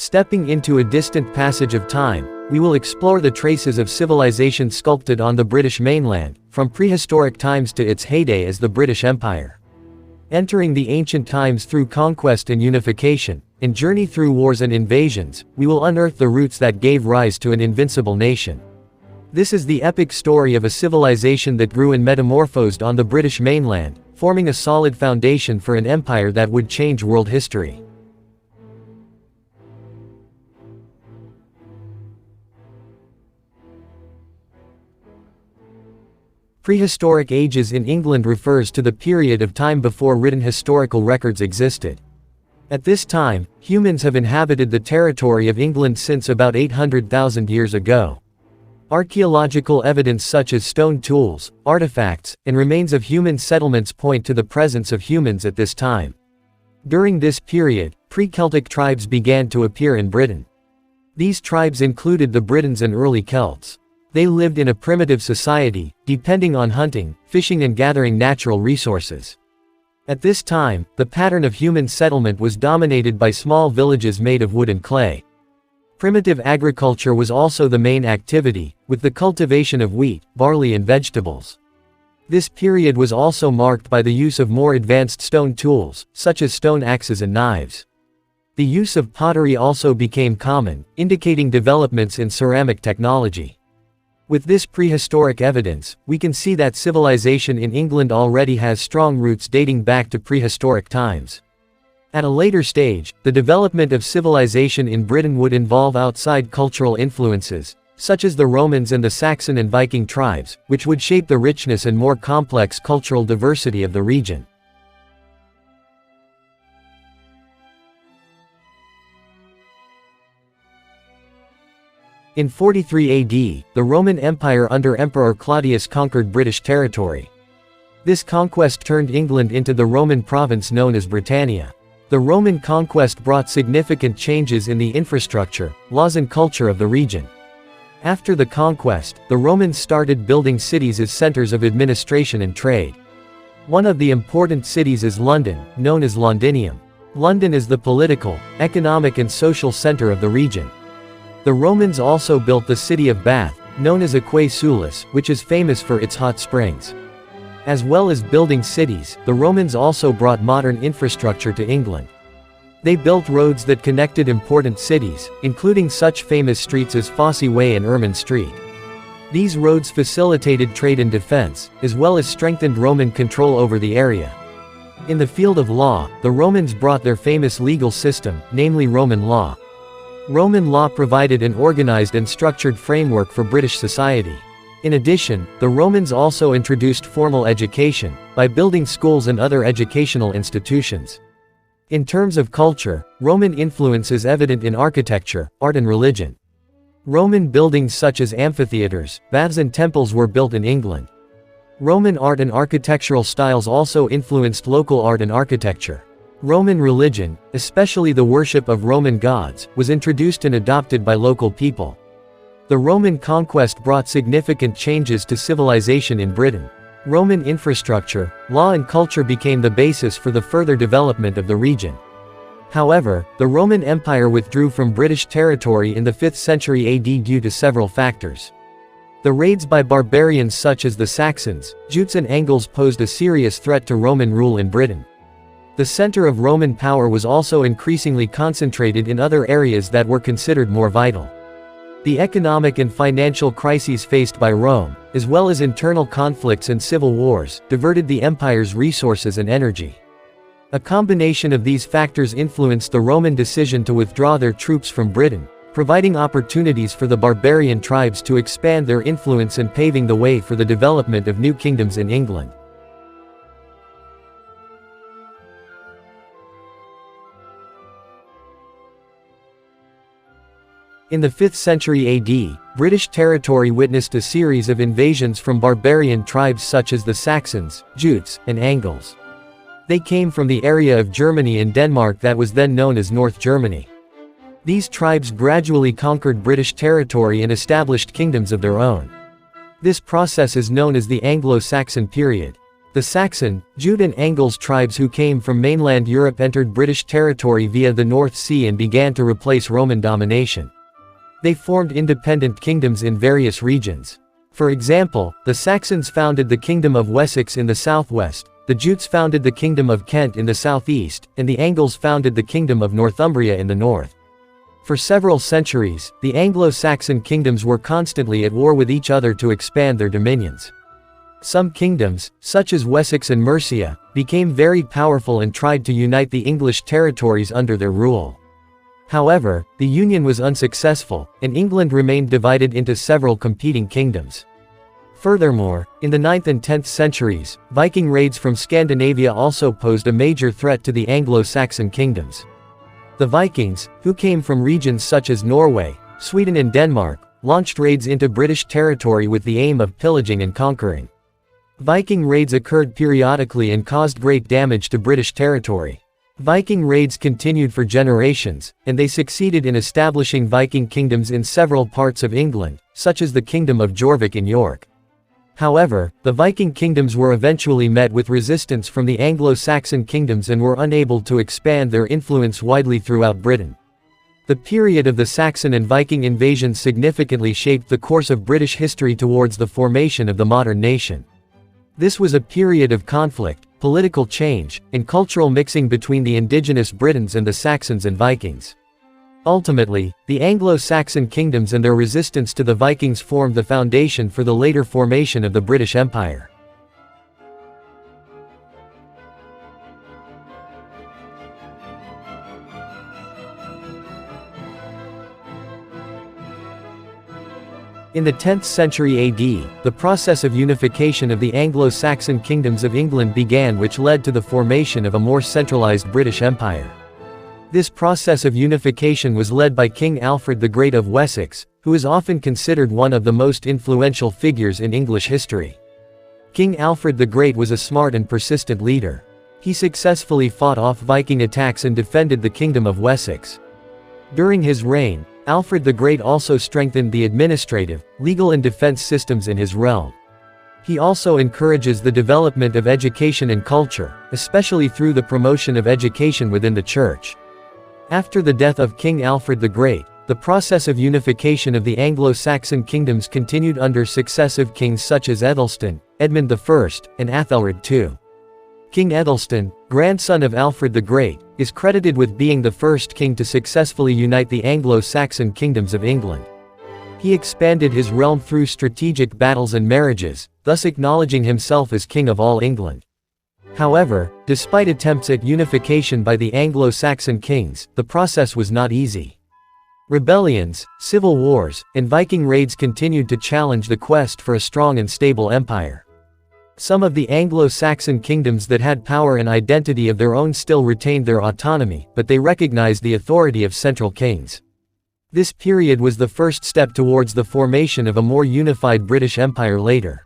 Stepping into a distant passage of time, we will explore the traces of civilization sculpted on the British mainland, from prehistoric times to its heyday as the British Empire. Entering the ancient times through conquest and unification, and journey through wars and invasions, we will unearth the roots that gave rise to an invincible nation. This is the epic story of a civilization that grew and metamorphosed on the British mainland, forming a solid foundation for an empire that would change world history. Prehistoric ages in England refers to the period of time before written historical records existed. At this time, humans have inhabited the territory of England since about 800,000 years ago. Archaeological evidence such as stone tools, artifacts, and remains of human settlements point to the presence of humans at this time. During this period, pre-Celtic tribes began to appear in Britain. These tribes included the Britons and early Celts. They lived in a primitive society, depending on hunting, fishing and gathering natural resources. At this time, the pattern of human settlement was dominated by small villages made of wood and clay. Primitive agriculture was also the main activity, with the cultivation of wheat, barley and vegetables. This period was also marked by the use of more advanced stone tools, such as stone axes and knives. The use of pottery also became common, indicating developments in ceramic technology. With this prehistoric evidence, we can see that civilization in England already has strong roots dating back to prehistoric times. At a later stage, the development of civilization in Britain would involve outside cultural influences, such as the Romans and the Saxon and Viking tribes, which would shape the richness and more complex cultural diversity of the region. In 43 AD, the Roman Empire under Emperor Claudius conquered British territory. This conquest turned England into the Roman province known as Britannia. The Roman conquest brought significant changes in the infrastructure, laws and culture of the region. After the conquest, the Romans started building cities as centers of administration and trade. One of the important cities is London, known as Londinium. London is the political, economic and social center of the region. The Romans also built the city of Bath, known as Aquae Sulis, which is famous for its hot springs. As well as building cities, the Romans also brought modern infrastructure to England. They built roads that connected important cities, including such famous streets as Fosse Way and Ermine Street. These roads facilitated trade and defense, as well as strengthened Roman control over the area. In the field of law, the Romans brought their famous legal system, namely Roman law. Roman law provided an organized and structured framework for British society. In addition, the Romans also introduced formal education, by building schools and other educational institutions. In terms of culture, Roman influence is evident in architecture, art and religion. Roman buildings such as amphitheaters, baths and temples were built in England. Roman art and architectural styles also influenced local art and architecture. Roman religion, especially the worship of Roman gods, was introduced and adopted by local people. The Roman conquest brought significant changes to civilization in Britain. Roman infrastructure, law and culture became the basis for the further development of the region. However, the Roman Empire withdrew from British territory in the 5th century AD due to several factors. The raids by barbarians such as the Saxons, Jutes and Angles posed a serious threat to Roman rule in Britain. The center of Roman power was also increasingly concentrated in other areas that were considered more vital. The economic and financial crises faced by Rome, as well as internal conflicts and civil wars, diverted the empire's resources and energy. A combination of these factors influenced the Roman decision to withdraw their troops from Britain, providing opportunities for the barbarian tribes to expand their influence and paving the way for the development of new kingdoms in England. In the 5th century AD, British territory witnessed a series of invasions from barbarian tribes such as the Saxons, Jutes, and Angles. They came from the area of Germany and Denmark that was then known as North Germany. These tribes gradually conquered British territory and established kingdoms of their own. This process is known as the Anglo-Saxon period. The Saxon, Jute and Angles tribes who came from mainland Europe entered British territory via the North Sea and began to replace Roman domination. They formed independent kingdoms in various regions. For example, the Saxons founded the Kingdom of Wessex in the southwest, the Jutes founded the Kingdom of Kent in the southeast, and the Angles founded the Kingdom of Northumbria in the north. For several centuries, the Anglo-Saxon kingdoms were constantly at war with each other to expand their dominions. Some kingdoms, such as Wessex and Mercia, became very powerful and tried to unite the English territories under their rule. However, the union was unsuccessful, and England remained divided into several competing kingdoms. Furthermore, in the 9th and 10th centuries, Viking raids from Scandinavia also posed a major threat to the Anglo-Saxon kingdoms. The Vikings, who came from regions such as Norway, Sweden and Denmark, launched raids into British territory with the aim of pillaging and conquering. Viking raids occurred periodically and caused great damage to British territory. Viking raids continued for generations, and they succeeded in establishing Viking kingdoms in several parts of England, such as the Kingdom of Jorvik in York. However, the Viking kingdoms were eventually met with resistance from the Anglo-Saxon kingdoms and were unable to expand their influence widely throughout Britain. The period of the Saxon and Viking invasions significantly shaped the course of British history towards the formation of the modern nation. This was a period of conflict, political change, and cultural mixing between the indigenous Britons and the Saxons and Vikings. Ultimately, the Anglo-Saxon kingdoms and their resistance to the Vikings formed the foundation for the later formation of the British Empire. In the 10th century AD, the process of unification of the Anglo-Saxon kingdoms of England began, which led to the formation of a more centralized British Empire. This process of unification was led by King Alfred the Great of Wessex, who is often considered one of the most influential figures in English history. King Alfred the Great was a smart and persistent leader. He successfully fought off Viking attacks and defended the Kingdom of Wessex. During his reign, Alfred the Great also strengthened the administrative, legal and defense systems in his realm. He also encourages the development of education and culture, especially through the promotion of education within the church. After the death of King Alfred the Great, the process of unification of the Anglo-Saxon kingdoms continued under successive kings such as Æthelstan, Edmund I, and Athelred II. King Æthelstan, grandson of Alfred the Great, is credited with being the first king to successfully unite the Anglo-Saxon kingdoms of England. He expanded his realm through strategic battles and marriages, thus acknowledging himself as king of all England. However, despite attempts at unification by the Anglo-Saxon kings, the process was not easy. Rebellions, civil wars, and Viking raids continued to challenge the quest for a strong and stable empire. Some of the Anglo-Saxon kingdoms that had power and identity of their own still retained their autonomy, but they recognized the authority of central kings. This period was the first step towards the formation of a more unified British Empire later.